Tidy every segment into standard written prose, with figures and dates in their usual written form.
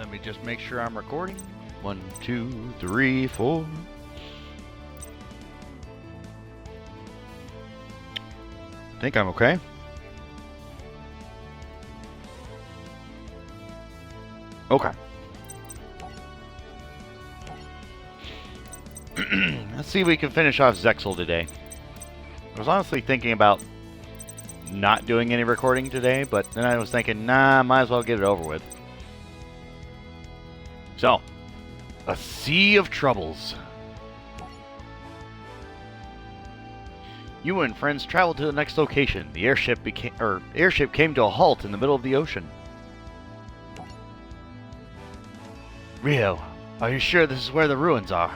Let me just make sure I'm recording. 1, 2, 3, 4. I think I'm okay. Okay. Let's see if we can finish off Zexel today. I was honestly thinking about not doing any recording today, but then I was thinking, nah, might as well get it over with. So, a sea of troubles. You and friends traveled to the next location. The airship came to a halt in the middle of the ocean. Rio, are you sure this is where the ruins are?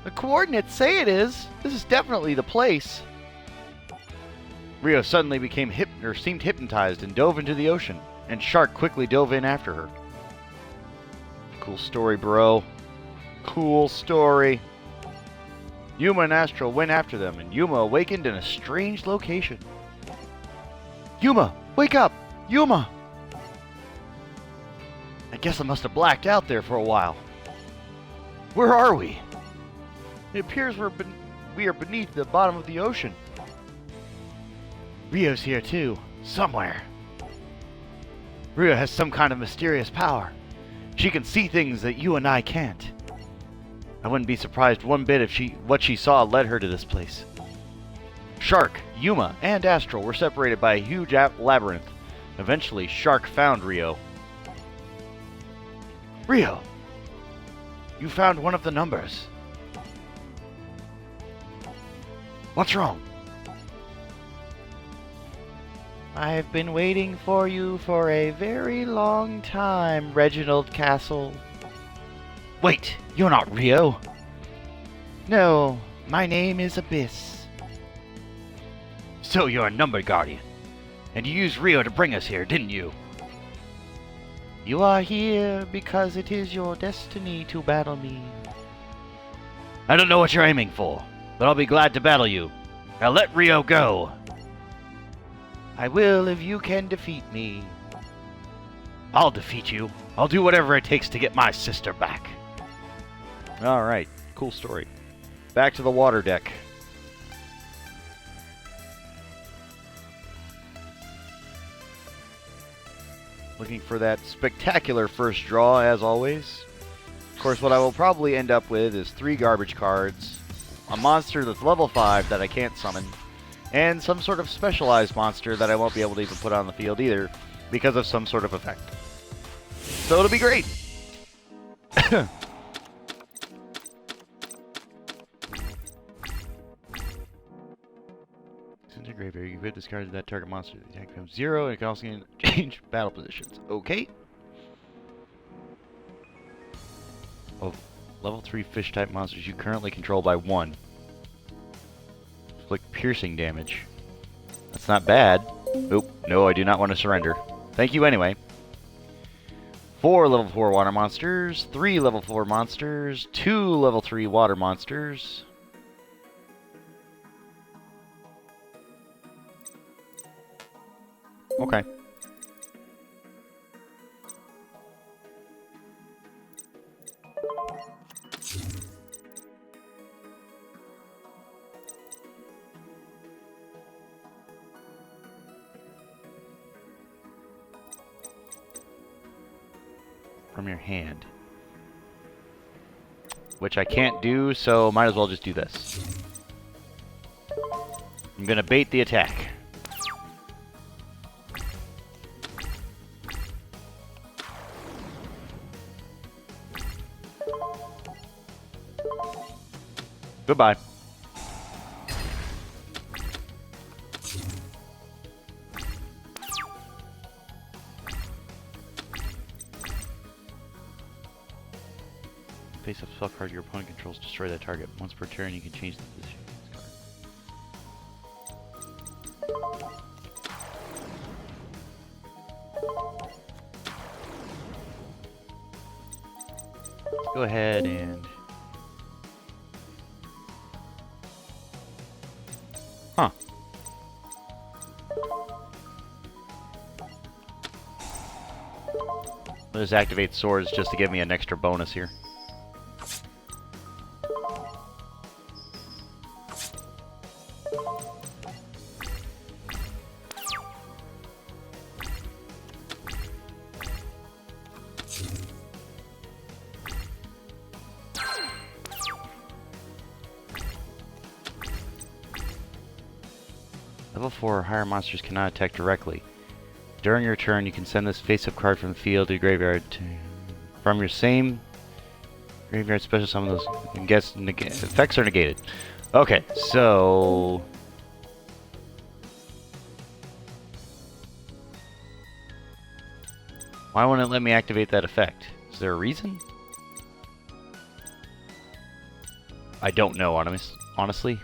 The coordinates say it is. This is definitely the place. Rio suddenly seemed hypnotized and dove into the ocean, and Shark quickly dove in after her. Cool story, bro. Cool story. Yuma and Astral went after them, and Yuma awakened in a strange location. Yuma, wake up! Yuma! I guess I must have blacked out there for a while. Where are we? It appears we are beneath the bottom of the ocean. Rio's here too, somewhere. Rio has some kind of mysterious power. She can see things that you and I can't. I wouldn't be surprised one bit if what she saw led her to this place. Shark, Yuma, and Astral were separated by a huge labyrinth. Eventually, Shark found Rio. Rio! You found one of the numbers. What's wrong? I've been waiting for you for a very long time, Reginald Castle. Wait, you're not Rio. No, my name is Abyss. So you're a number guardian. And you used Rio to bring us here, didn't you? You are here because it is your destiny to battle me. I don't know what you're aiming for, but I'll be glad to battle you. Now let Rio go. I will if you can defeat me. I'll defeat you. I'll do whatever it takes to get my sister back. Alright, cool story. Back to the water deck. Looking for that spectacular first draw, as always. Of course, what I will probably end up with is 3 garbage cards, a monster that's level 5 that I can't summon, and some sort of specialized monster that I won't be able to even put on the field either, because of some sort of effect. So it'll be great! Since your graveyard, you can discard that target monster. The attack becomes 0, and it can also change battle positions. Okay. Oh, level 3 fish type monsters you currently control by 1. Inflict piercing damage. That's not bad. Oop, no, I do not want to surrender. Thank you anyway. 4 level 4 water monsters, 3 level 4 monsters, 2 level 3 water monsters. Okay. From your hand. Which I can't do, so might as well just do this. I'm gonna bait the attack. Goodbye. Face up spell card your opponent controls, destroy that target. Once per turn, you can change the position of this card. Let's go ahead and... Huh. Let's activate swords just to give me an extra bonus here. Level 4 or higher monsters cannot attack directly. During your turn, you can send this face-up card from the field to your graveyard. From your same graveyard special summon those and gets effects are negated. Okay, so why won't it let me activate that effect? Is there a reason? I don't know, honestly.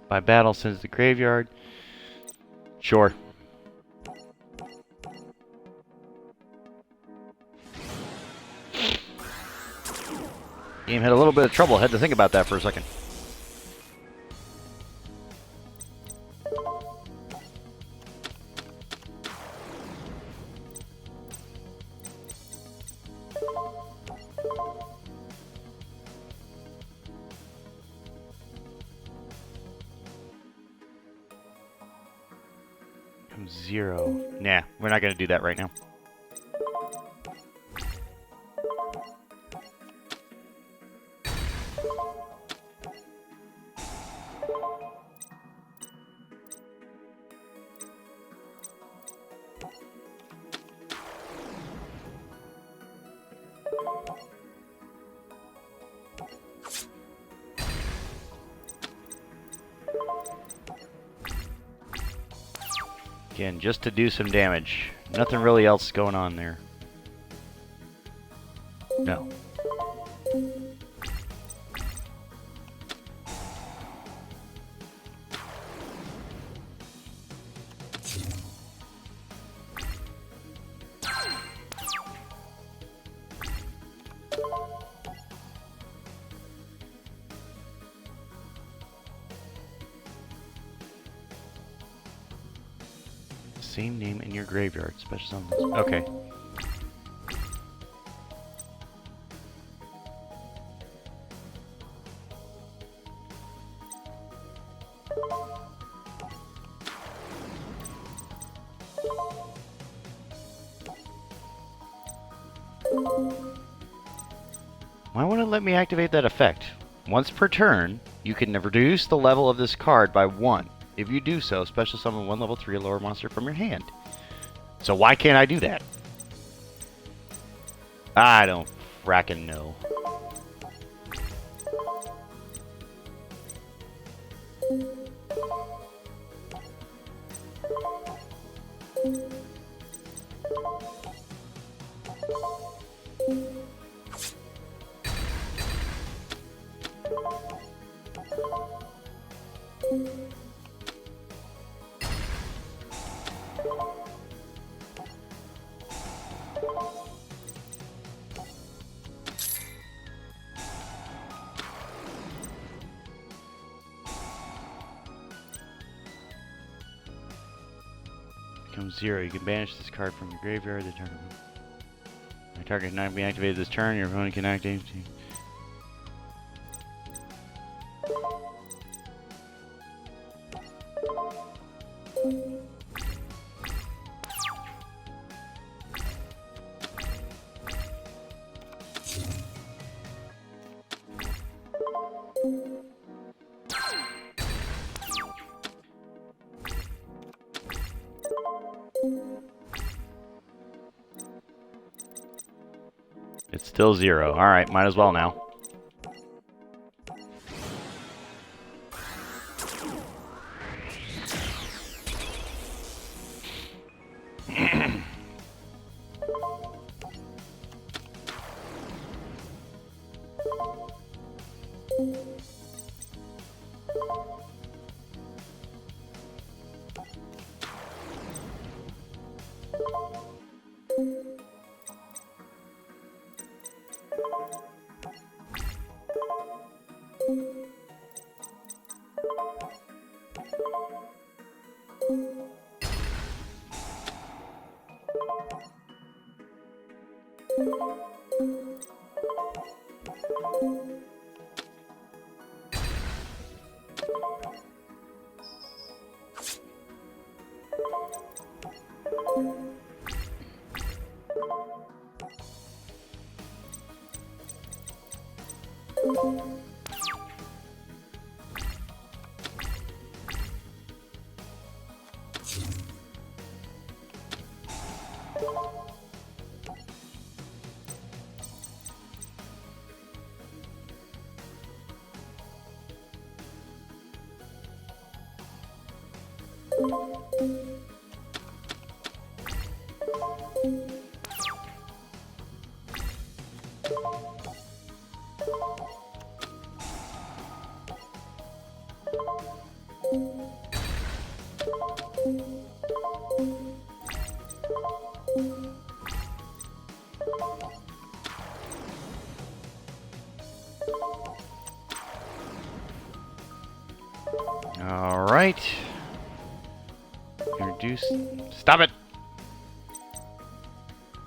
By battle sends the graveyard. Sure. Game had a little bit of trouble. Had to think about that for a second. Zero. Nah, we're not going to do that right now. Again, just to do some damage. Nothing really else going on there. No. Same name in your graveyard. Special summons. Okay. Why won't it let me activate that effect? Once per turn, you can reduce the level of this card by 1. If you do so, special summon 1 level 3 or lower monster from your hand. So why can't I do that? I don't frackin' know. Becomes 0. You can banish this card from your graveyard. The target cannot be activated this turn. Your opponent can activate. It's still 0. Alright, might as well now. Alright. Reduce... Stop it!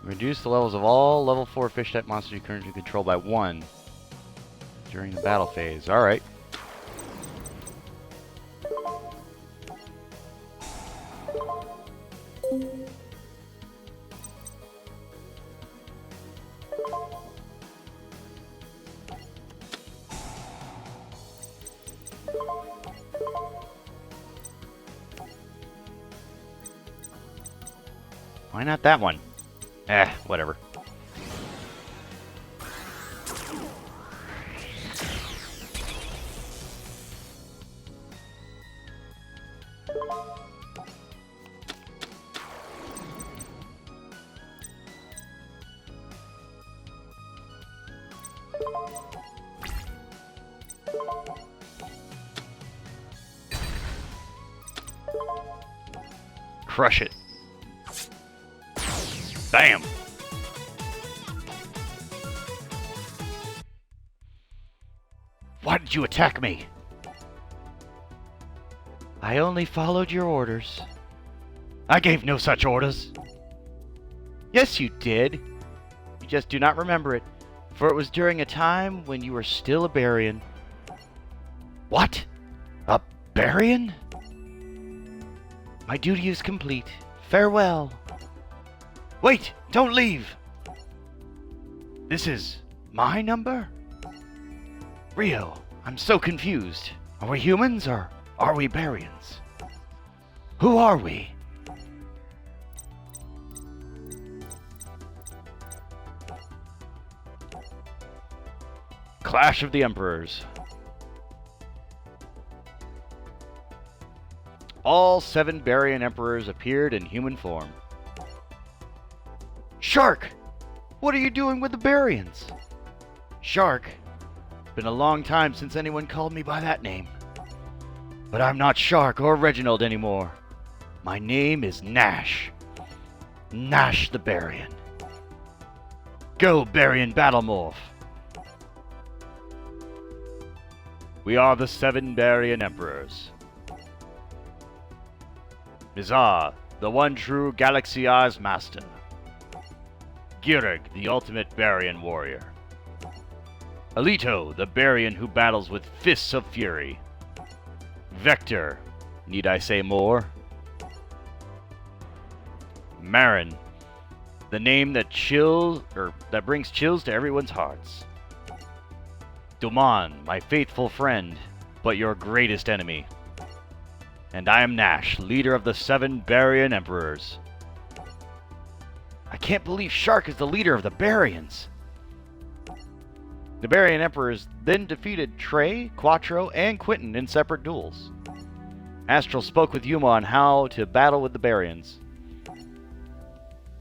Reduce the levels of all level 4 fish-type monsters you currently control by 1 during the battle phase. Alright. Why not that one? Whatever. Crush it. Bam! Why did you attack me? I only followed your orders. I gave no such orders. Yes, you did. You just do not remember it, for it was during a time when you were still a Barian. What? A Barian? My duty is complete. Farewell. Wait! Don't leave! This is my number? Rio, I'm so confused. Are we humans or are we Barians? Who are we? Clash of the Emperors. All 7 Barian Emperors appeared in human form. Shark! What are you doing with the Barians? Shark? Been a long time since anyone called me by that name. But I'm not Shark or Reginald anymore. My name is Nash. Nash the Barian. Go, Barian Battlemorph! We are the 7 Barian Emperors. Mizar, the one true Galaxy-Eyes Master. Girig, the ultimate Barian warrior. Alito, the Barian who battles with fists of fury. Vector, need I say more? Marin, the name that that brings chills to everyone's hearts. Duman, my faithful friend, but your greatest enemy. And I am Nash, leader of the 7 Barian Emperors. I can't believe Shark is the leader of the Barians. The Barian Emperors then defeated Trey, Quattro, and Quentin in separate duels. Astral spoke with Yuma on how to battle with the Barians.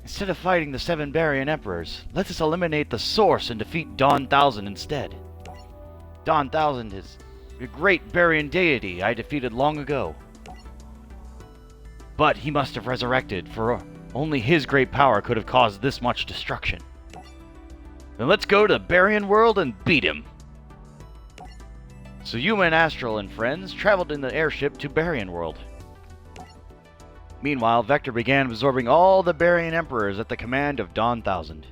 Instead of fighting the 7 Barian Emperors, let us eliminate the source and defeat Dawn Thousand instead. Dawn Thousand is a great Barian deity I defeated long ago. But he must have resurrected, for only his great power could have caused this much destruction. Then let's go to the Barian world and beat him. So Yuma and Astral and friends traveled in the airship to Barian world. Meanwhile, Vector began absorbing all the Barian Emperors at the command of Dawn Thousand.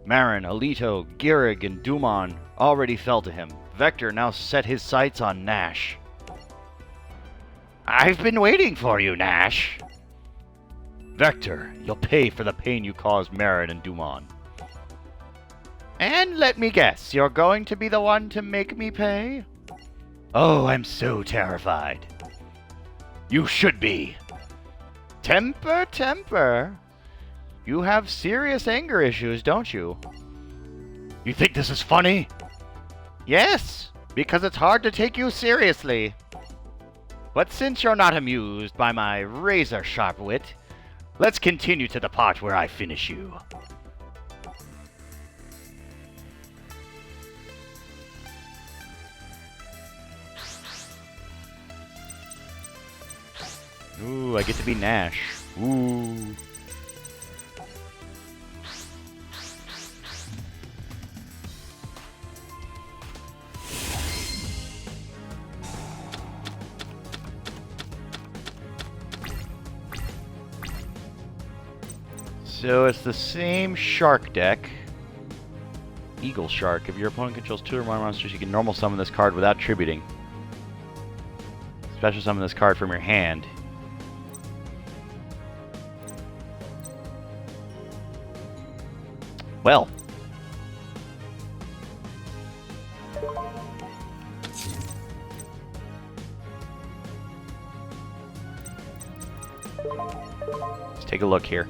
Marin, Alito, Gehrig, and Dumon already fell to him. Vector now set his sights on Nash. I've been waiting for you, Nash. Vector, you'll pay for the pain you caused Marin and Dumon. And let me guess, you're going to be the one to make me pay? Oh, I'm so terrified. You should be. Temper, temper. You have serious anger issues, don't you? You think this is funny? Yes, because it's hard to take you seriously. But since you're not amused by my razor-sharp wit, let's continue to the part where I finish you. Ooh, I get to be Nash. Ooh. So it's the same shark deck. Eagle Shark. If your opponent controls 2 or more monsters, you can normal summon this card without tributing. Special summon this card from your hand. Well. Let's take a look here.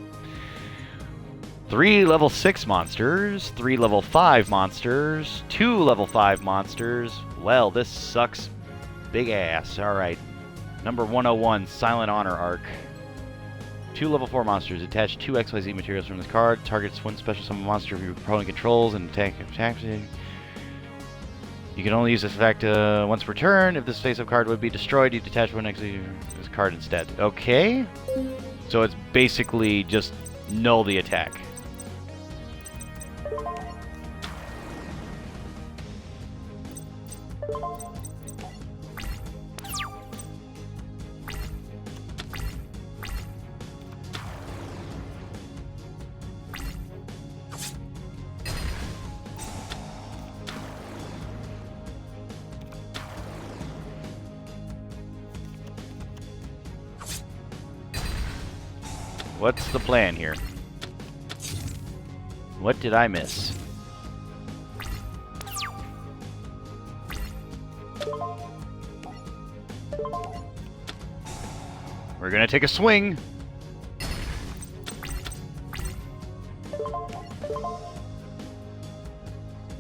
3 level 6 monsters, 3 level 5 monsters, 2 level 5 monsters. Well, this sucks big ass. Alright. Number 101, Silent Honor Arc. 2 level 4 monsters. Attach 2 XYZ materials from this card. Targets 1 special summon monster if your opponent controls and attacks it. You can only use this effect once per turn. If this face-up card would be destroyed, you detach 1 XYZ from this card instead. Okay. So it's basically just null the attack. What's the plan here? What did I miss? We're gonna take a swing.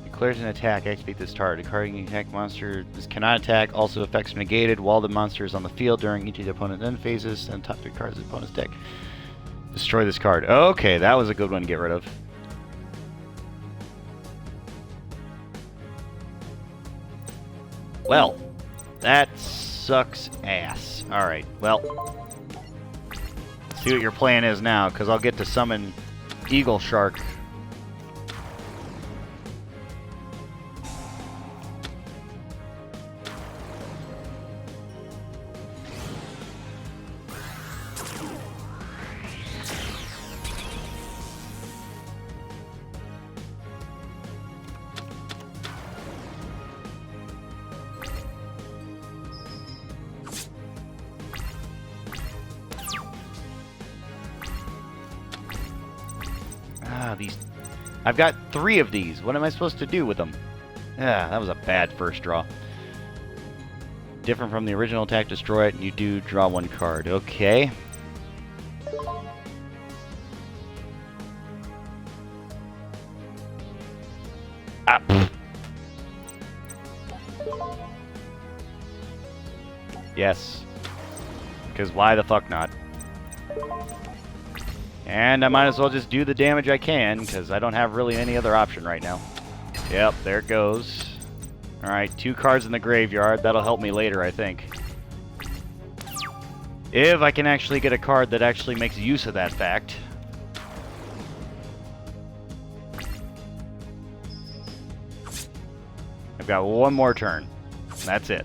Declares an attack. Activate this target. A card can attack monster. This cannot attack. Also effects negated while the monster is on the field during each of the opponent's end phases. And top 3 cards of the opponent's deck. Destroy this card. Okay, that was a good one to get rid of. Well, that sucks ass. Alright, well. See what your plan is now, because I'll get to summon Eagle Shark. These... I've got 3 of these. What am I supposed to do with them? That was a bad first draw. Different from the original attack, destroy it, and you do draw 1 card. Okay. Ah. Yes. Because why the fuck not? And I might as well just do the damage I can, because I don't have really any other option right now. Yep, there it goes. Alright, 2 cards in the graveyard. That'll help me later, I think. If I can actually get a card that actually makes use of that fact. I've got 1 more turn. That's it.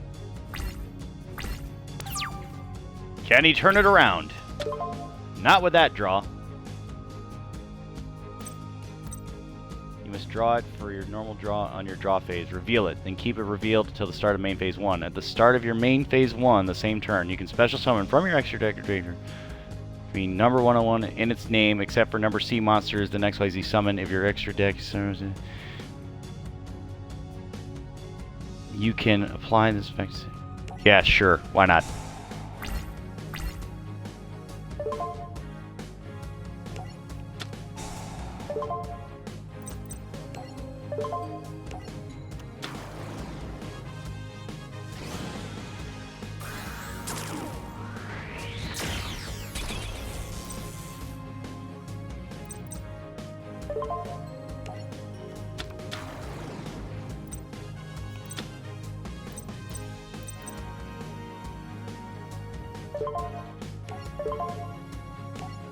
Can he turn it around? Not with that draw. You must draw it for your normal draw on your draw phase. Reveal it, then keep it revealed until the start of main phase 1. At the start of your main phase 1, the same turn, you can special summon from your extra deck or graveyard between number 101 in its name, except for number C monsters, the next XYZ summon. If your extra deck summons it, you can apply this effect. Yeah, sure. Why not?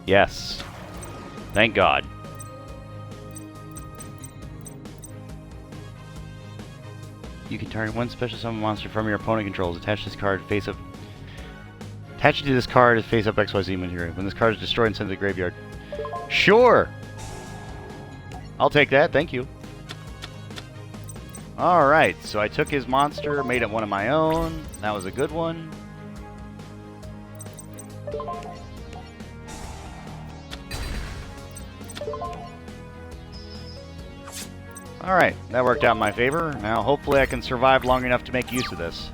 Yes. Thank God. You can target one special summon monster from your opponent controls. Attach this card face up. Attach it to this card as face up XYZ material. When this card is destroyed and sent to the graveyard. Sure! I'll take that, thank you. Alright, so I took his monster, made it one of my own. That was a good one. Alright, that worked out in my favor. Now, hopefully I can survive long enough to make use of this.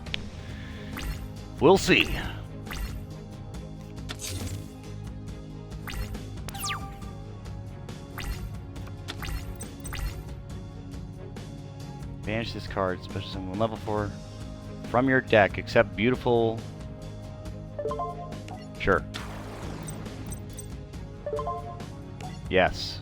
We'll see. Banish this card, special summon level 4 from your deck, except beautiful. Sure. Yes.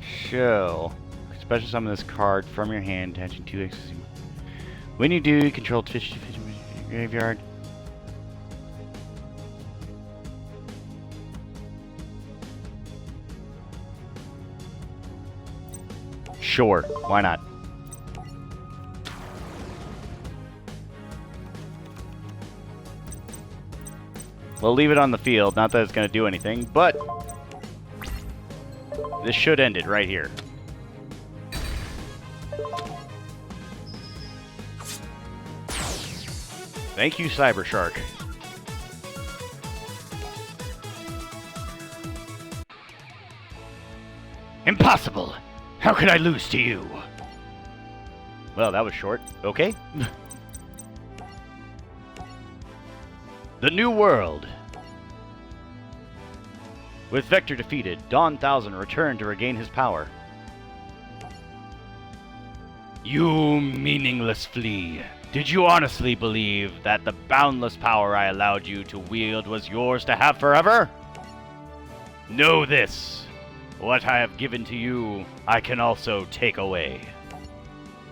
Show. Special summon this card from your hand, attaching 2 X's. When you do, you control fish graveyard. Sure, why not? We'll leave it on the field, not that it's going to do anything, but this should end it right here. Thank you, Cyber Shark. Impossible! How could I lose to you? Well, that was short. Okay. The New World. With Vector defeated, Dawn Thousand returned to regain his power. You meaningless flea. Did you honestly believe that the boundless power I allowed you to wield was yours to have forever? Know this. What I have given to you, I can also take away.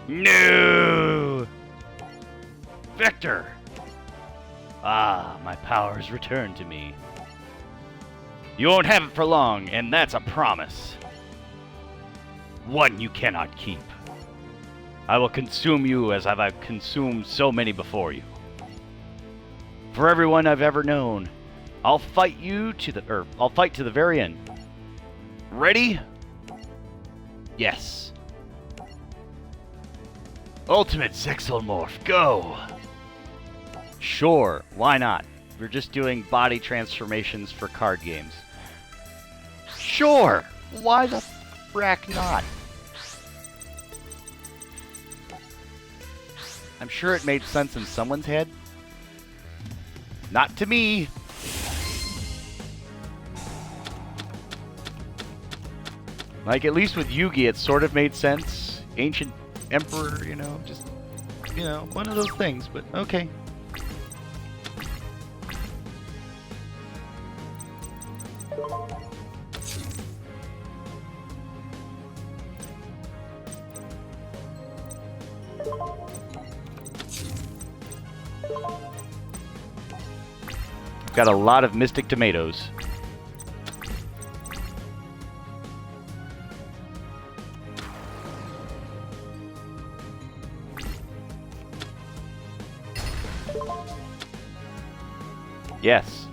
No! Vector! Ah, my powers returned to me. You won't have it for long, and that's a promise. One you cannot keep. I will consume you as I've consumed so many before you. For everyone I've ever known, I'll fight to the very end. Ready? Yes. Ultimate Zexalmorph, go! Sure, why not? We're just doing body transformations for card games. Sure! Why the frack not? I'm sure it made sense in someone's head. Not to me! Like, at least with Yugi, it sort of made sense. Ancient Emperor, you know, just, you know, one of those things, but okay. Got a lot of Mystic Tomatoes. Yes.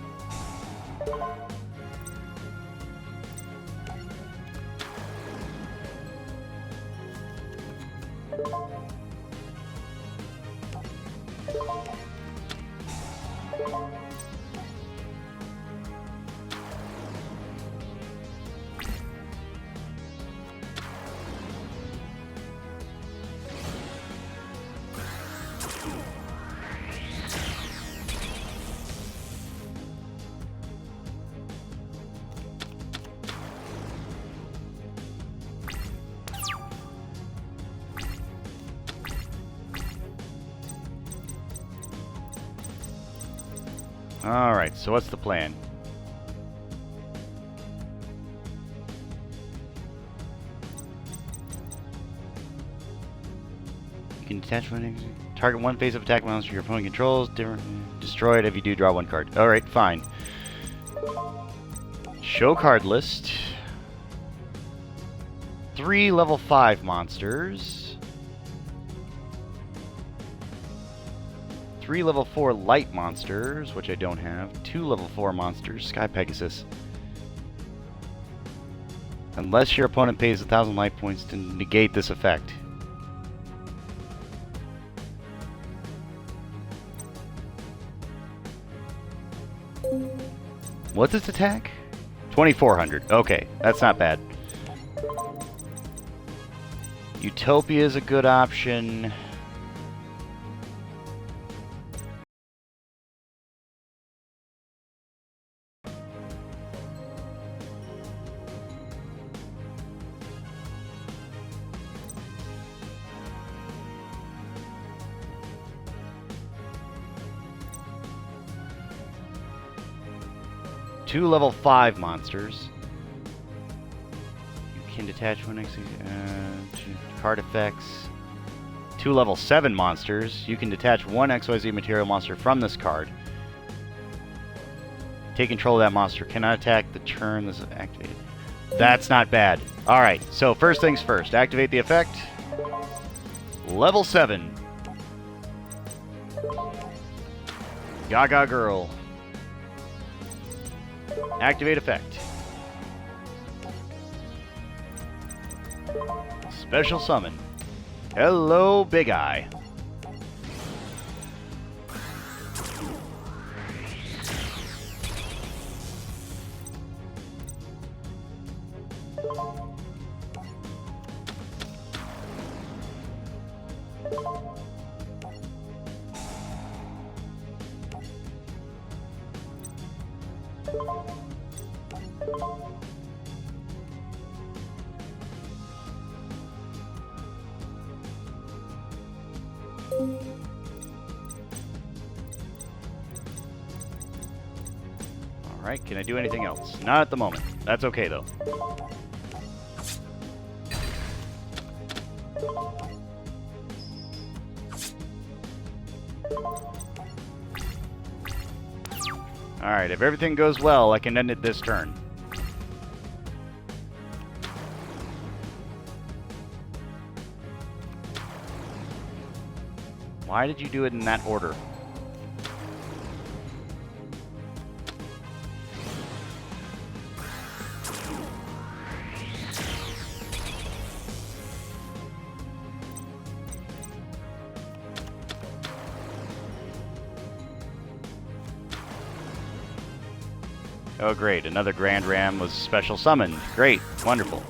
Alright, so what's the plan? You can detach one. Target one face-up attack monster your opponent controls. Destroy it if you do draw one card. Alright, fine. Show card list. 3 level 5 monsters. 3 level 4 light monsters, which I don't have. 2 level 4 monsters. Sky Pegasus. Unless your opponent pays 1,000 life points to negate this effect. What's its attack? 2,400. Okay, that's not bad. Utopia is a good option. Two level 5 monsters. You can detach one card effects. 2 level 7 monsters. You can detach one XYZ material monster from this card. Take control of that monster. Cannot attack the turn this is activated. That's not bad. Alright, so first things first. Activate the effect. Level 7. Gaga Girl. Activate effect. Special summon. Hello, Big Eye. Alright, can I do anything else? Not at the moment. That's okay, though. Alright, if everything goes well, I can end it this turn. Why did you do it in that order? Oh great, another Grand Ram was special summoned. Great, wonderful.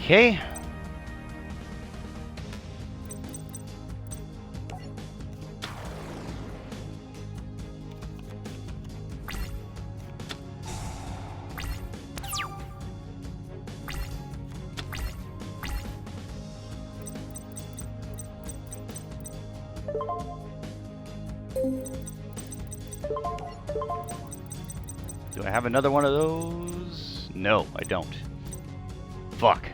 Okay. Do I have another one of those? No, I don't. Fuck.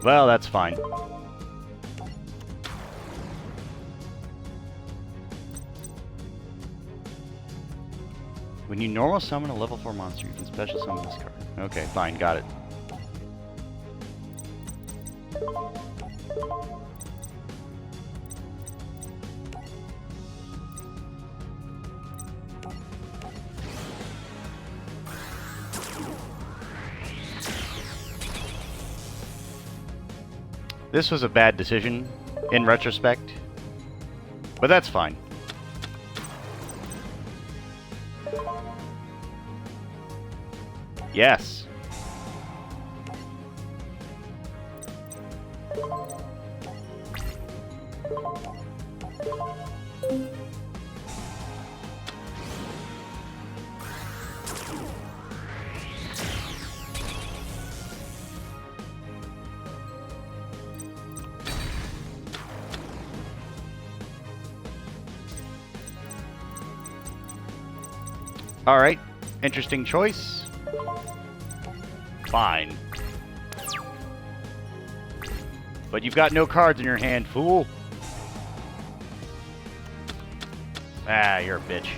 Well, that's fine. When you normal summon a level 4 monster, you can special summon this card. Okay, fine, got it. This was a bad decision, in retrospect, but that's fine. Yes. Alright, interesting choice. Fine. But you've got no cards in your hand, fool. Ah, you're a bitch.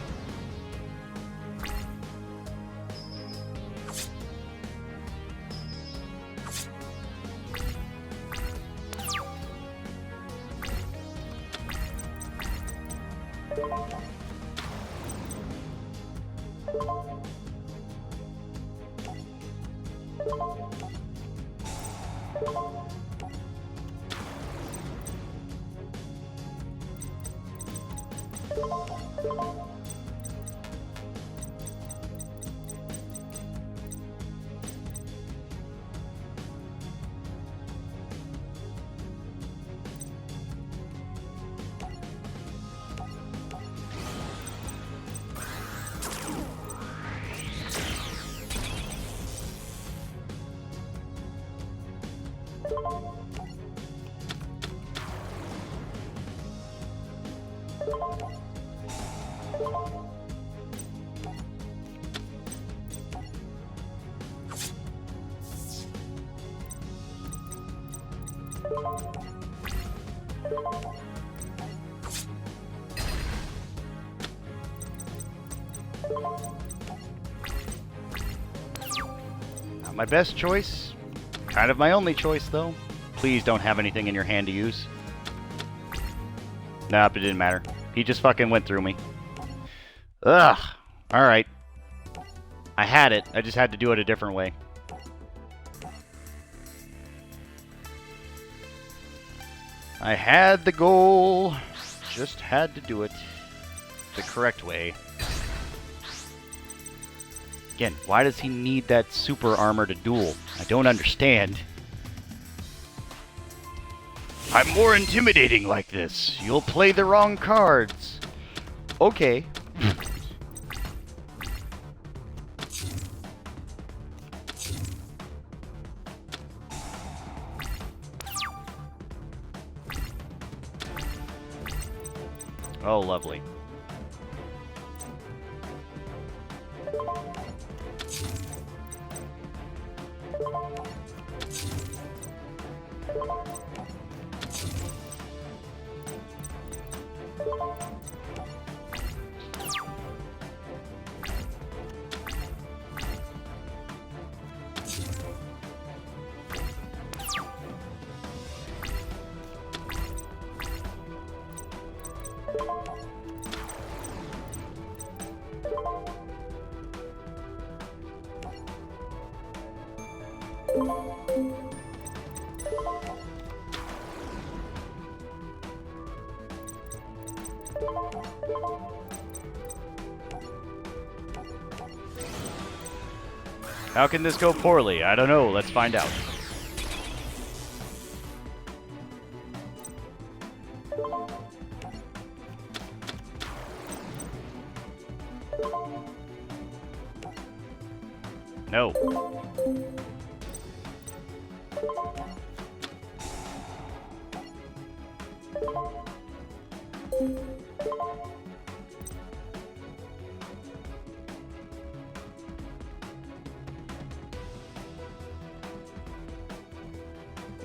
Not my best choice. Kind of my only choice, though. Please don't have anything in your hand to use. Nope, it didn't matter. He just fucking went through me. Ugh. Alright. I had it. I just had to do it a different way. I had the goal. Just had to do it the correct way. Again, why does he need that super armor to duel? I don't understand. I'm more intimidating like this. You'll play the wrong cards. Okay. Oh, lovely. How can this go poorly? I don't know. Let's find out. No. Use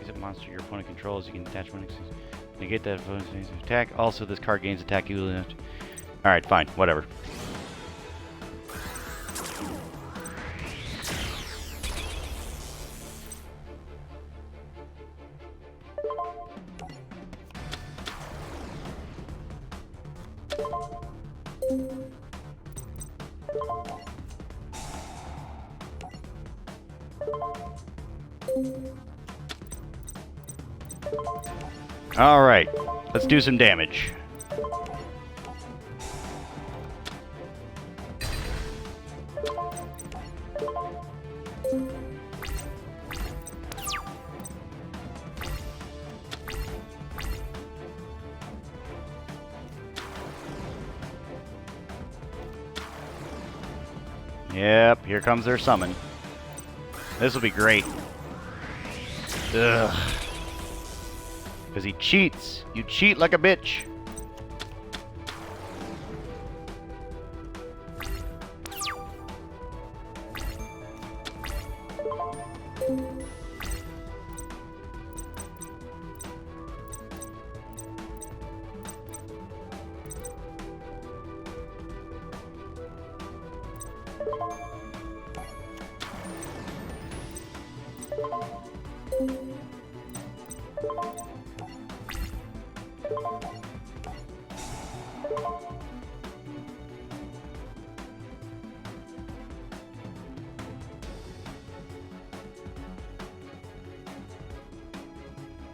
a monster your opponent controls. You can attach one. Negate that opponent's attack. Also, this card gains attack equal enough. Alright, fine. Whatever. Alright, let's do some damage. Yep, here comes their summon. This will be great. Ugh. Because he cheats. You cheat like a bitch.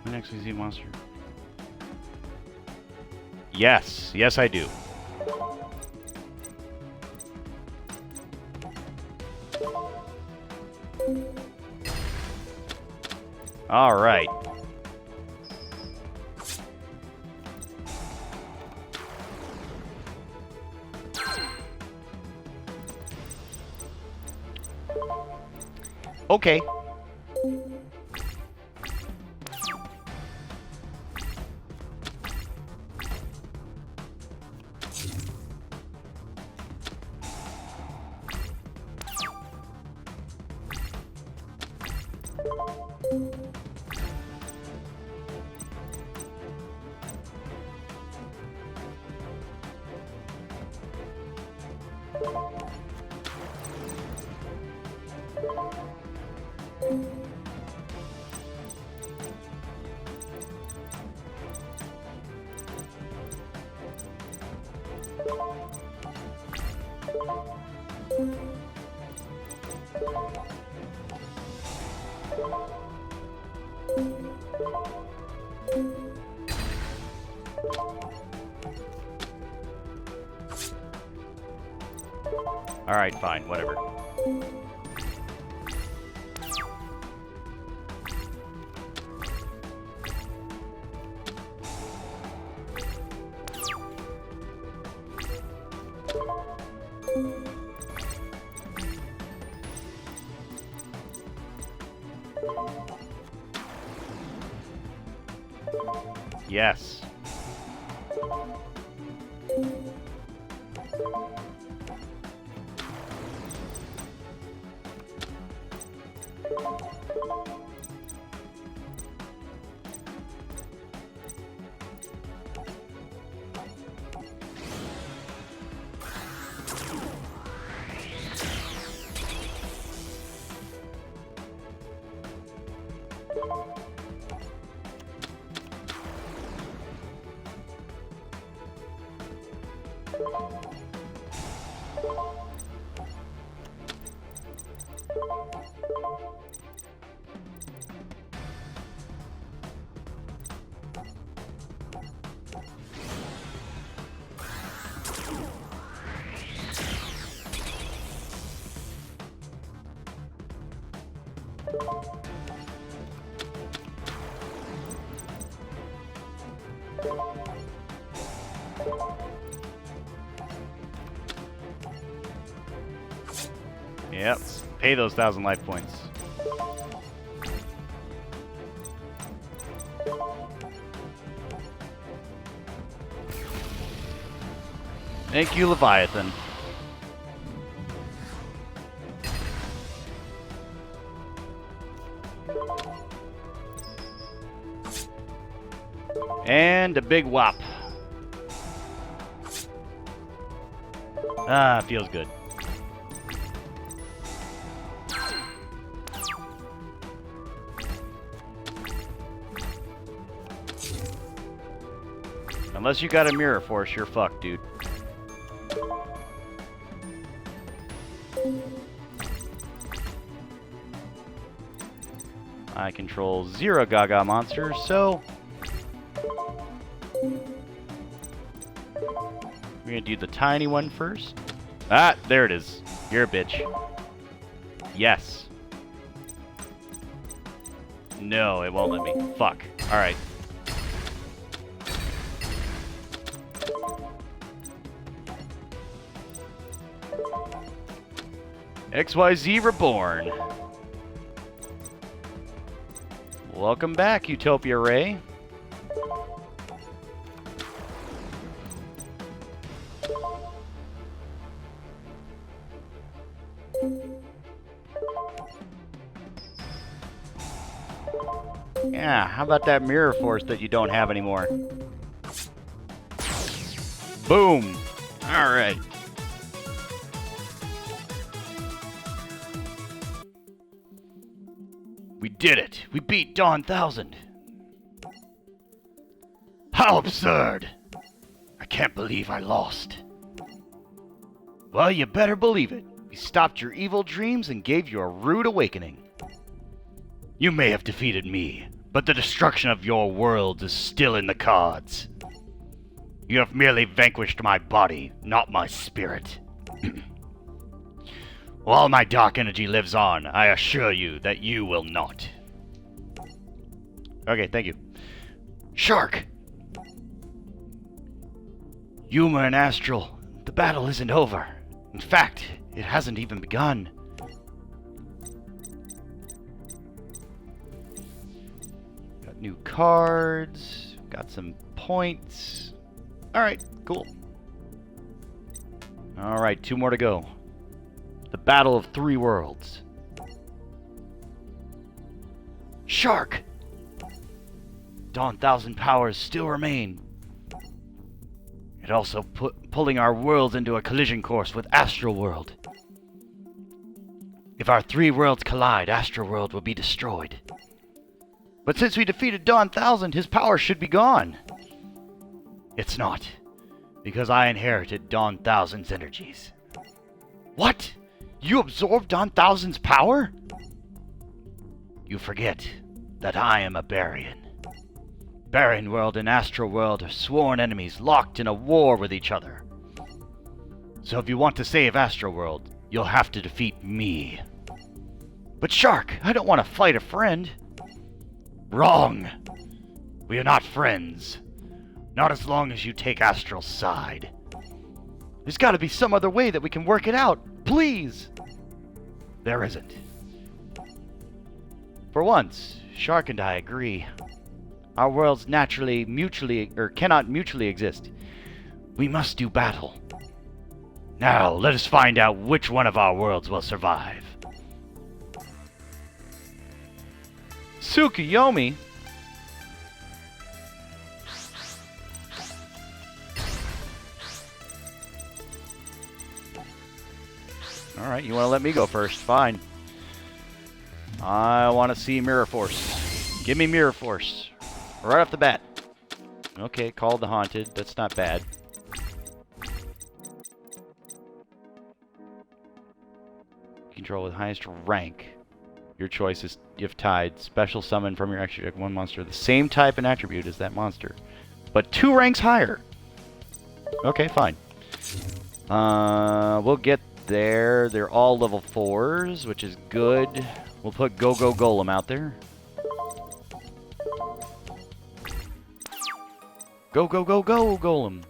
Next we see monster. Yes, yes I do. All right. Okay. All right, fine, whatever. Yes. Yep, pay those 1,000 life points. Thank you, Leviathan. And a big whop. Ah, feels good. Unless you got a mirror force, you're fucked, dude. I control 0 Gaga monsters, so we're gonna do the tiny one first. Ah, there it is. You're a bitch. Yes. No, it won't let me. Fuck. Alright. XYZ Reborn. Welcome back, Utopia Ray. Yeah, how about that mirror force that you don't have anymore? Boom! Alright. We did it! We beat Dawn 1000! How absurd! I can't believe I lost. Well, you better believe it. We stopped your evil dreams and gave you a rude awakening. You may have defeated me, but the destruction of your world is still in the cards. You have merely vanquished my body, not my spirit. While my dark energy lives on, I assure you that you will not. Okay, thank you. Shark! Yuma and Astral, the battle isn't over. In fact, it hasn't even begun. Got new cards, got some points. Alright, cool. Alright, 2 more to go. The Battle of 3 Worlds. Shark! Dawn 1000 powers still remain. It also pulling our worlds into a collision course with Astral World. If our 3 worlds collide, Astral World will be destroyed. But since we defeated Dawn 1000, his power should be gone. It's not, because I inherited Dawn 1000's energies. What? You absorbed Dawn 1000's power? You forget that I am a Barian. Barian World and Astral World are sworn enemies locked in a war with each other. So if you want to save Astral World, you'll have to defeat me. But Shark, I don't want to fight a friend. Wrong. We are not friends. Not as long as you take Astral's side. There's got to be some other way that we can work it out. Please! There isn't. For once, Shark and I agree. Our worlds cannot mutually exist. We must do battle. Now, let us find out which one of our worlds will survive. Tsukuyomi? Alright, you want to let me go first. Fine. I want to see Mirror Force. Give me Mirror Force. Right off the bat. Okay, Call the Haunted. That's not bad. Control with highest rank. Your choice is, if tied, special summon from your extra deck 1 monster. The same type and attribute as that monster, but 2 ranks higher. Okay, fine. We'll get there. They're all level 4s, which is good. We'll put Go Go Golem out there. Go, go, go, go, Golem.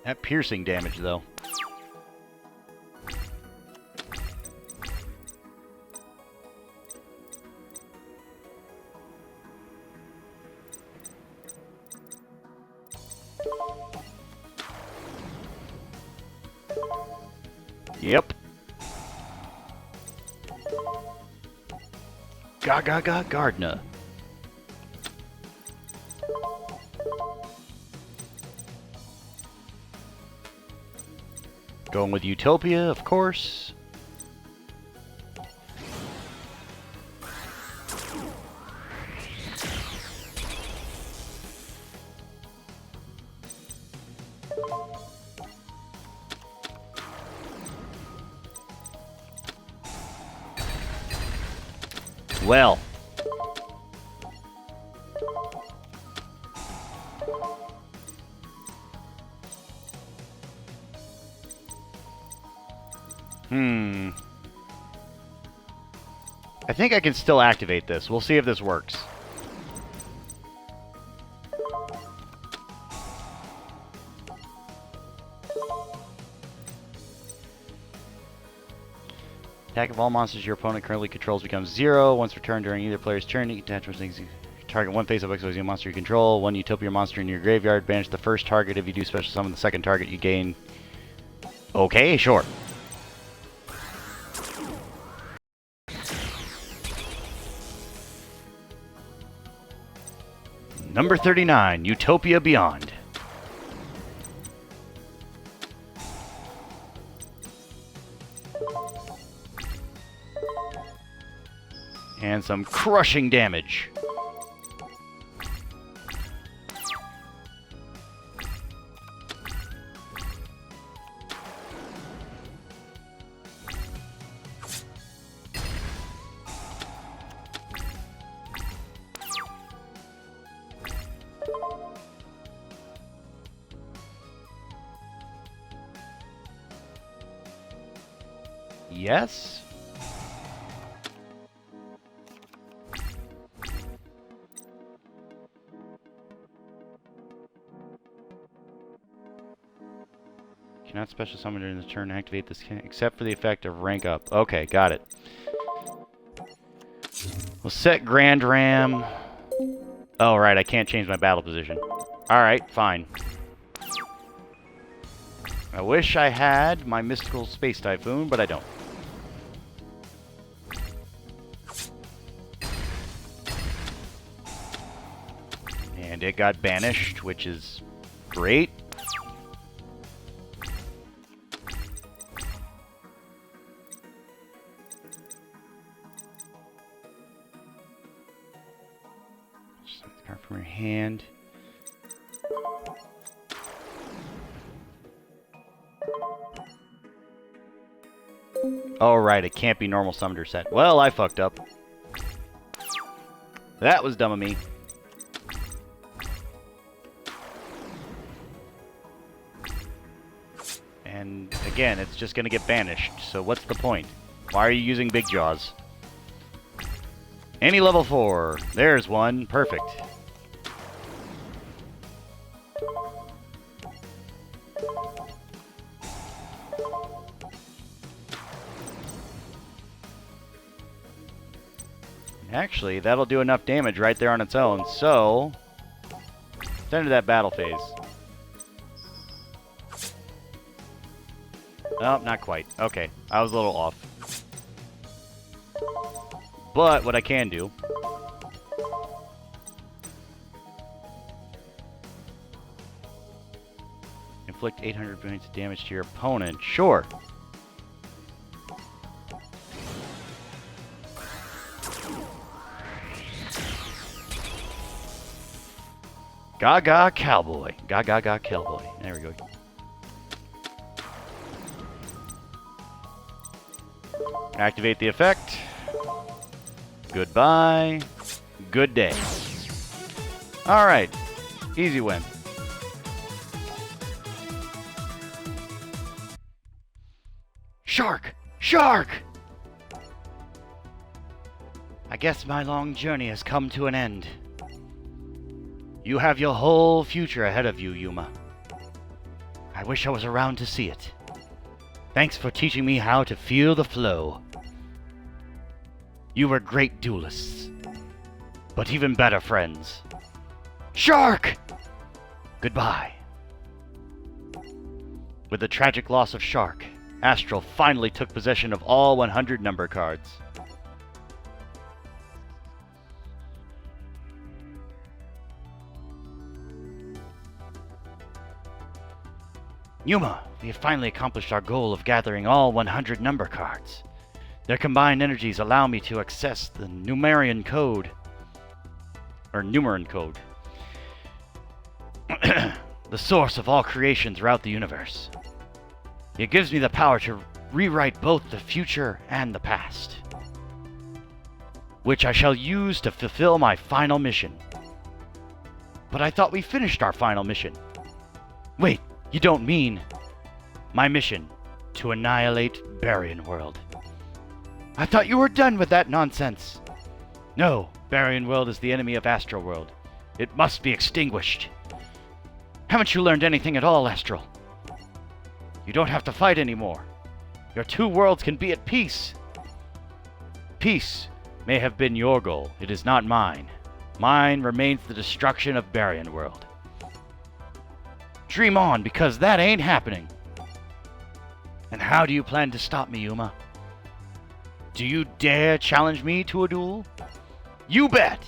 That piercing damage, though. Yep. Ga Gardner. Going with Utopia, of course. Well. I think I can still activate this. We'll see if this works. Attack of all monsters your opponent currently controls becomes 0. Once returned during either player's turn, you can attach target one face-up exposing monster you control. One Utopia monster in your graveyard. Banish the first target. If you do special summon the second target, you gain... Okay, sure. Number 39, Utopia Beyond. And some crushing damage. Yes? Cannot special summon during the turn. Activate this except for the effect of rank up. Okay, got it. We'll set Grand Ram. Oh, right, I can't change my battle position. Alright, fine. I wish I had my Mystical Space Typhoon, but I don't. And it got banished, which is great. Card from your hand. Oh, right, it can't be normal summoned or set. Well, I fucked up. That was dumb of me. And again, it's just going to get banished, so what's the point? Why are you using Big Jaws? Any level 4. There's one. Perfect. Actually, that'll do enough damage right there on its own, so... let's enter that battle phase. Oh, not quite. Okay, I was a little off. But what I can do... inflict 800 points of damage to your opponent. Sure. Gaga Cowboy. Gaga Cowboy. There we go. Activate the effect. Goodbye. Good day. Alright. Easy win. Shark! Shark! I guess my long journey has come to an end. You have your whole future ahead of you, Yuma. I wish I was around to see it. Thanks for teaching me how to feel the flow. You were great duelists, but even better friends. Shark! Goodbye. With the tragic loss of Shark, Astral finally took possession of all 100 number cards. Yuma, we have finally accomplished our goal of gathering all 100 number cards. Their combined energies allow me to access the Numerian code. Or Numeran code. The source of all creation throughout the universe. It gives me the power to rewrite both the future and the past, which I shall use to fulfill my final mission. But I thought we finished our final mission. Wait, you don't mean my mission to annihilate Baryon World? I thought you were done with that nonsense. No, Baryon World is the enemy of Astral World. It must be extinguished. Haven't you learned anything at all, Astral? You don't have to fight anymore. Your two worlds can be at peace. Peace may have been your goal. It is not mine. Mine remains the destruction of Baryon World. Dream on, because that ain't happening. And how do you plan to stop me, Yuma? Do you dare challenge me to a duel? You bet!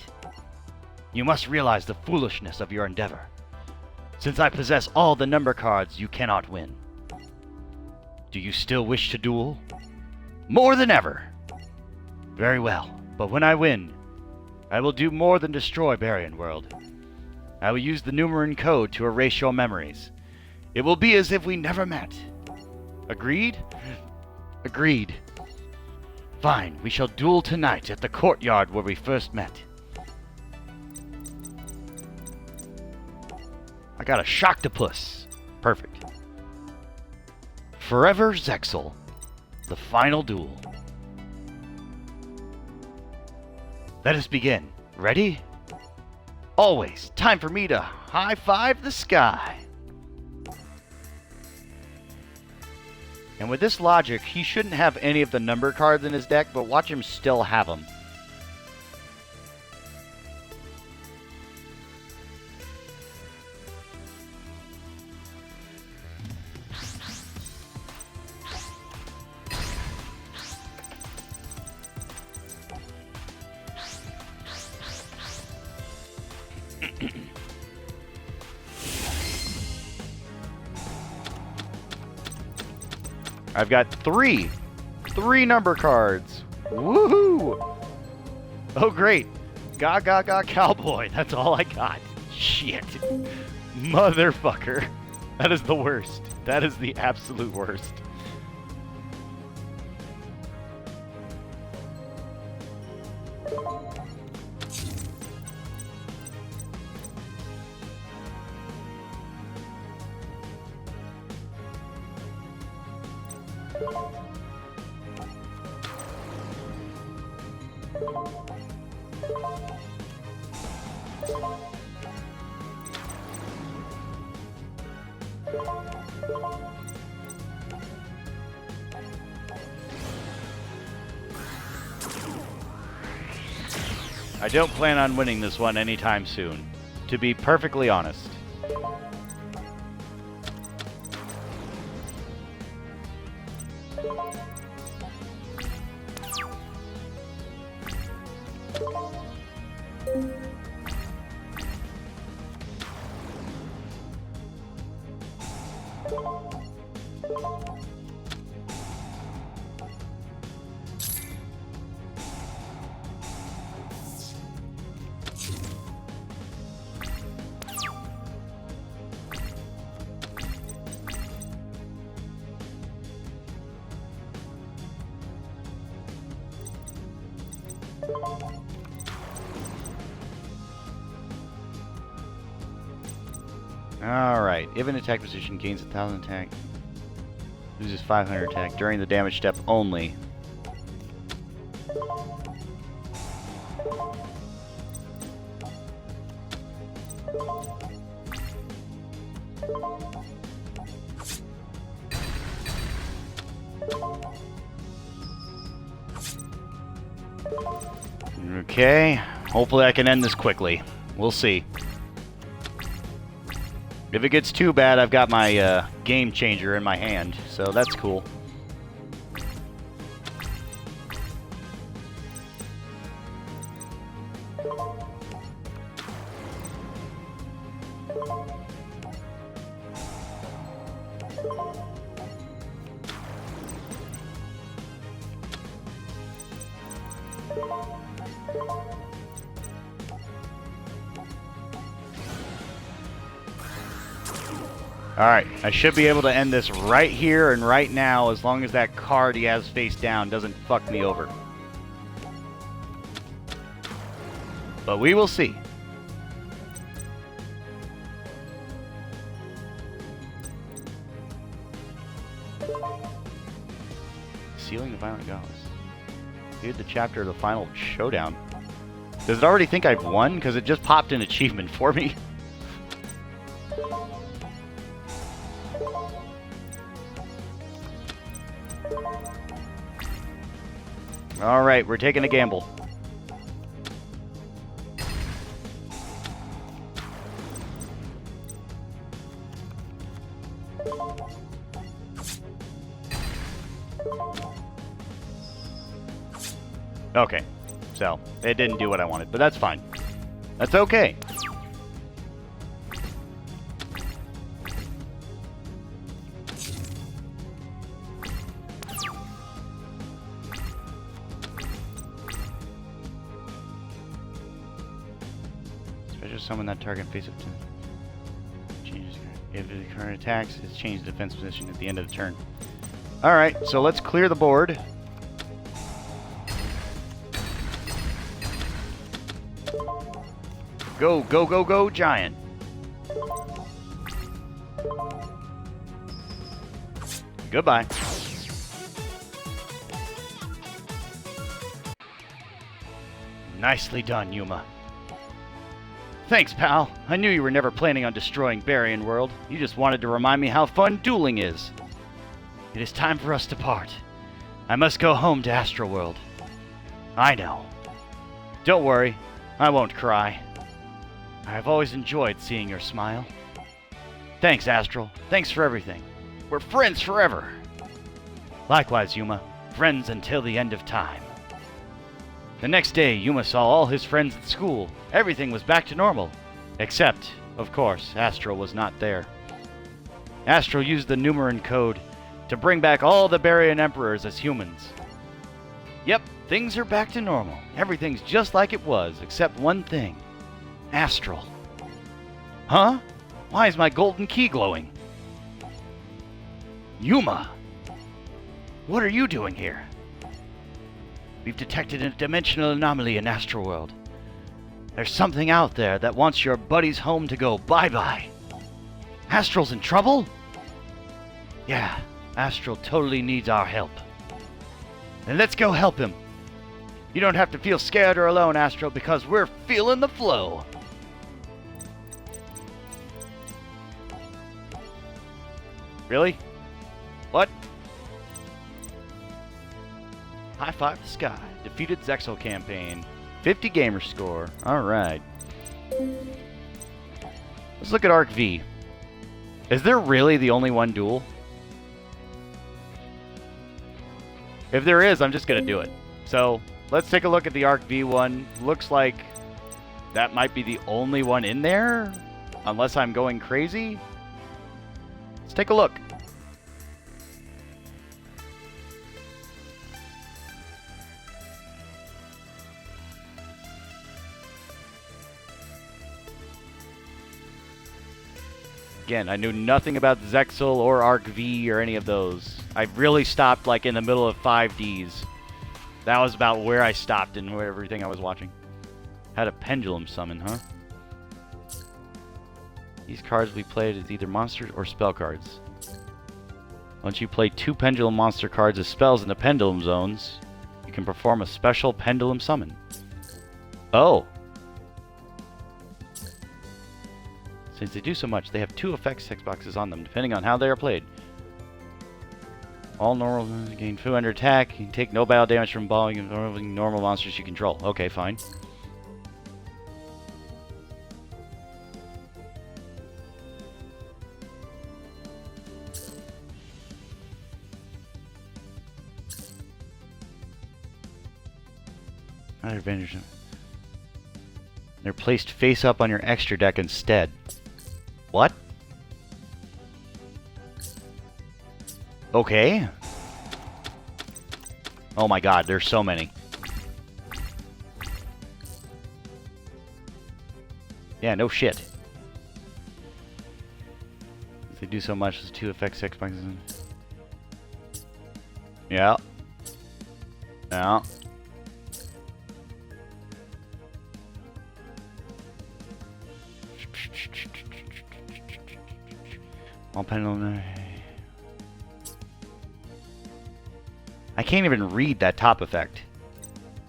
You must realize the foolishness of your endeavor. Since I possess all the number cards, you cannot win. Do you still wish to duel? More than ever! Very well, but when I win, I will do more than destroy Baryon World. I will use the Numeran code to erase your memories. It will be as if we never met. Agreed? Agreed. Fine, we shall duel tonight at the courtyard where we first met. I got a Shocktopus. Perfect. Forever Zexal. The final duel. Let us begin. Ready? Always. Time for me to high-five the sky. And with this logic, he shouldn't have any of the number cards in his deck, but watch him still have them. I've got three number cards. Woohoo! Oh great, ga cowboy. That's all I got. Shit, motherfucker. That is the worst. That is the absolute worst. I don't plan on winning this one anytime soon, to be perfectly honest. Alright, if an attack position gains 1,000 attack, loses 500 attack during the damage step only. Okay. Hopefully I can end this quickly. We'll see. If it gets too bad, I've got my game changer in my hand, so that's cool. Alright, I should be able to end this right here and right now as long as that card he has face down doesn't fuck me over. But we will see. Sealing the Violent Gods. Read the chapter of the final showdown. Does it already think I've won? Because it just popped an achievement for me. Alright, we're taking a gamble. Okay, so it didn't do what I wanted, but that's fine. That's okay. Special summon that target face up to changes. If the current attacks, it's changed the defense position at the end of the turn. Alright, so let's clear the board. Go, go, go, go, giant. Goodbye. Nicely done, Yuma. Thanks, pal. I knew you were never planning on destroying Barian World. You just wanted to remind me how fun dueling is. It is time for us to part. I must go home to Astral World. I know. Don't worry, I won't cry. I have always enjoyed seeing your smile. Thanks, Astral. Thanks for everything. We're friends forever. Likewise, Yuma. Friends until the end of time. The next day, Yuma saw all his friends at school. Everything was back to normal. Except, of course, Astral was not there. Astral used the Numeran code to bring back all the Barian Emperors as humans. Yep, things are back to normal. Everything's just like it was, except one thing. Astral. Huh? Why is my golden key glowing? Yuma! What are you doing here? We've detected a dimensional anomaly in Astral World. There's something out there that wants your buddy's home to go bye-bye. Astral's in trouble? Yeah, Astral totally needs our help. Then let's go help him. You don't have to feel scared or alone, Astral, because we're feeling the flow. Really? What? High Five the Sky. Defeated Zexal campaign. 50 gamer score. Alright. Let's look at Arc V. Is there really the only one duel? If there is, I'm just going to do it. So, let's take a look at the Arc V one. Looks like that might be the only one in there. Unless I'm going crazy. Let's take a look. Again, I knew nothing about Zexal or Arc V or any of those. I really stopped like in the middle of 5Ds. That was about where I stopped in everything I was watching. Had a pendulum summon, huh? These cards we played as either monsters or spell cards. Once you play 2 pendulum monster cards as spells in the pendulum zones, you can perform a special pendulum summon. Oh! Since they do so much, they have 2 effects text boxes on them, depending on how they are played. All normal gain 2 under attack. You can take no battle damage from involving normal monsters you control. Okay, fine. Another advantage. They're placed face up on your extra deck instead. What? Okay. Oh my god, there's so many. Yeah, no shit. If they do so much, there's 2 effects, 6 boxes. Yeah. Yeah. All pendulum. I can't even read that top effect.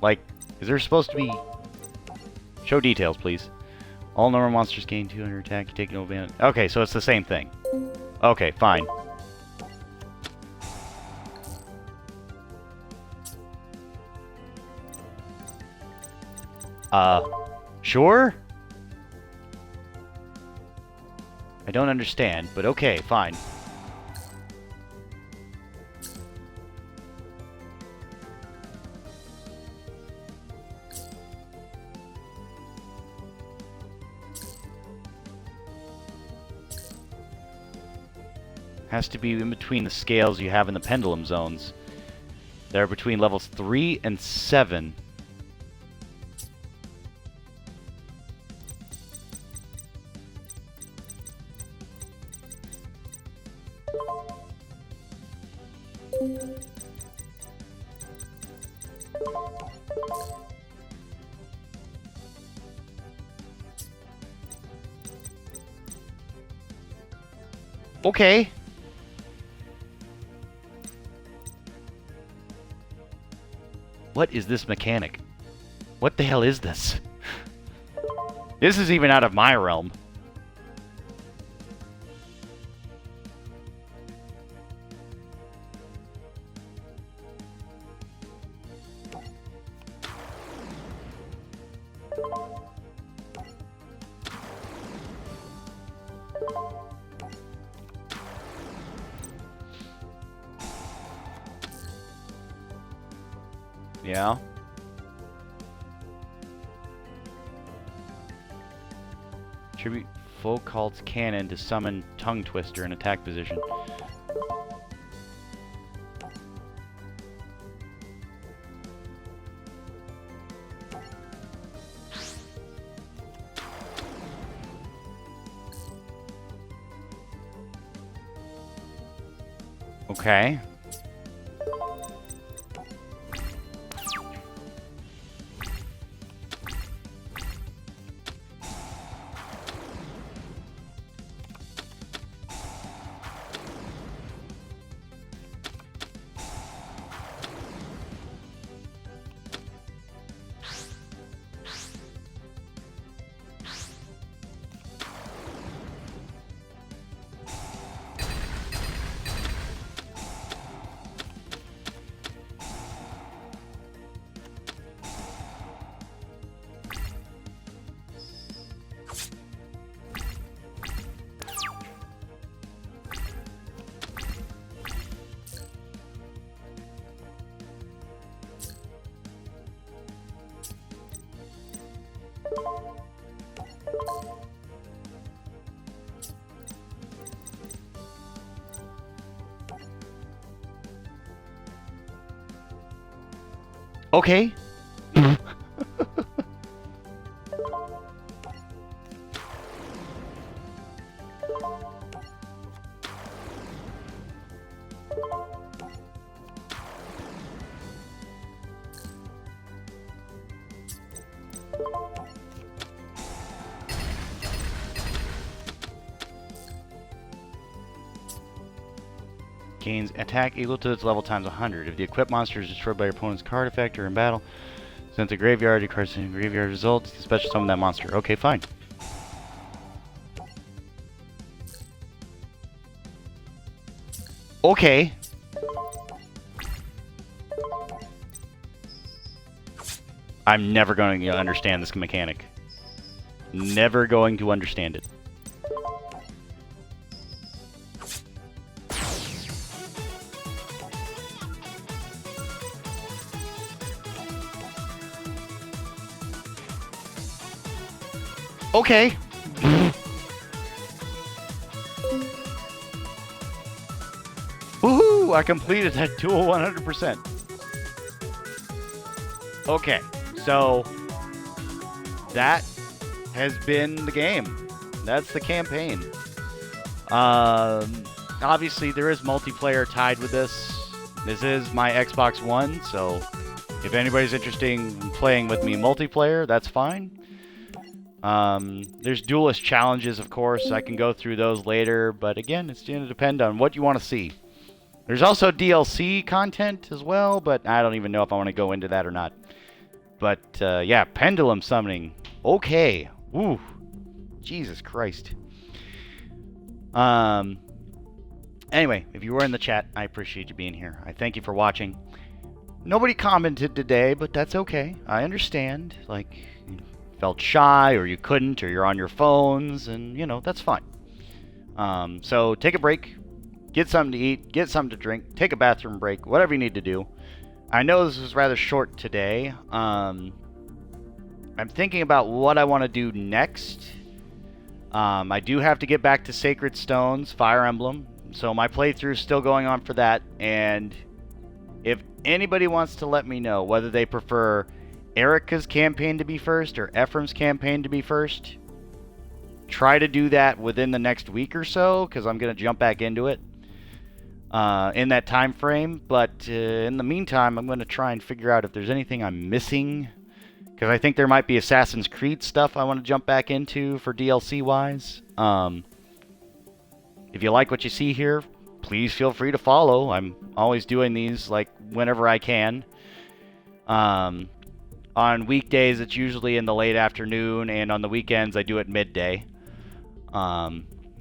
Like, is there supposed to be... Show details, please. All normal monsters gain 200 attack. You take no advantage. Okay, so it's the same thing. Okay, fine. Sure? I don't understand, but okay, fine. Has to be in between the scales you have in the pendulum zones. They're between levels 3 and 7. Okay. What is this mechanic? What the hell is this? This is even out of my realm. Yeah. Tribute Foucault's cannon to summon Tongue Twister in attack position. Okay. Okay. Gains attack equal to its level times 100. If the equipped monster is destroyed by your opponent's card effect or in battle, sent to graveyard, your card's in graveyard results, you special summon that monster. Okay, fine. Okay. I'm never going to understand this mechanic. Never going to understand it. Okay. Woohoo! I completed that duel 100%. Okay, so that has been the game. That's the campaign. Obviously, there is multiplayer tied with this. This is my Xbox One, so if anybody's interested in playing with me multiplayer, that's fine. There's Duelist challenges, of course. I can go through those later, but again, it's going to depend on what you want to see. There's also DLC content as well, but I don't even know if I want to go into that or not. But, yeah, pendulum summoning. Okay. Ooh. Jesus Christ. Anyway, if you were in the chat, I appreciate you being here. I thank you for watching. Nobody commented today, but that's okay. I understand. Like, you felt shy, or you couldn't, or you're on your phones, and, you know, that's fine. So take a break. Get something to eat. Get something to drink. Take a bathroom break. Whatever you need to do. I know this was rather short today. I'm thinking about what I want to do next. I do have to get back to Sacred Stones, Fire Emblem. So my playthrough is still going on for that. And if anybody wants to let me know whether they prefer Erica's campaign to be first or Ephraim's campaign to be first, try to do that within the next week or so, because I'm going to jump back into it in that time frame. But in the meantime, I'm going to try and figure out if there's anything I'm missing, because I think there might be Assassin's Creed stuff I want to jump back into for DLC-wise. If you like what you see here, please feel free to follow. I'm always doing these like whenever I can. On weekdays, it's usually in the late afternoon, and on the weekends, I do it midday.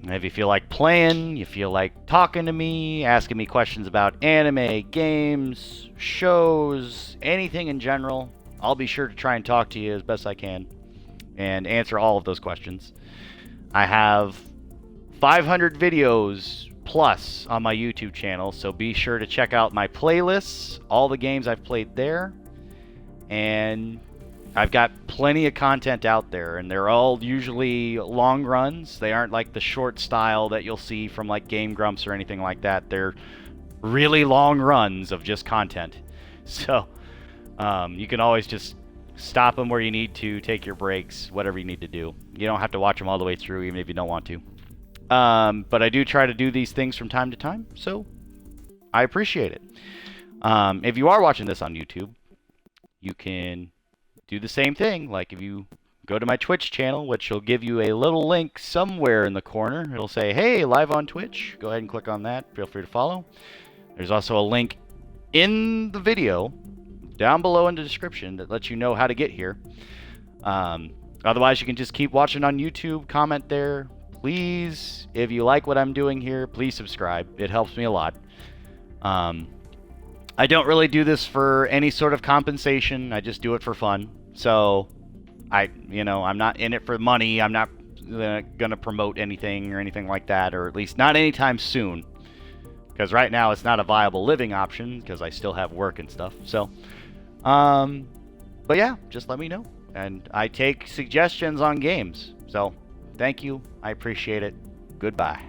If you feel like playing, you feel like talking to me, asking me questions about anime, games, shows, anything in general, I'll be sure to try and talk to you as best I can and answer all of those questions. I have 500 videos plus on my YouTube channel, so be sure to check out my playlists, all the games I've played there, and I've got plenty of content out there, and they're all usually long runs. They aren't like the short style that you'll see from like Game Grumps or anything like that. They're really long runs of just content. So you can always just stop them where you need to, take your breaks, whatever you need to do. You don't have to watch them all the way through, even if you don't want to. But I do try to do these things from time to time, so I appreciate it. If you are watching this on YouTube, you can do the same thing. Like if you go to my Twitch channel, which will give you a little link somewhere in the corner. It'll say, hey, live on Twitch. Go ahead and click on that. Feel free to follow. There's also a link in the video down below in the description that lets you know how to get here. Otherwise, you can just keep watching on YouTube, comment there. Please, if you like what I'm doing here, please subscribe. It helps me a lot. I don't really do this for any sort of compensation. I just do it for fun. So, I'm not in it for money. I'm not going to promote anything or anything like that, or at least not anytime soon. Because right now it's not a viable living option because I still have work and stuff. So, but yeah, just let me know. And I take suggestions on games. So, thank you. I appreciate it. Goodbye.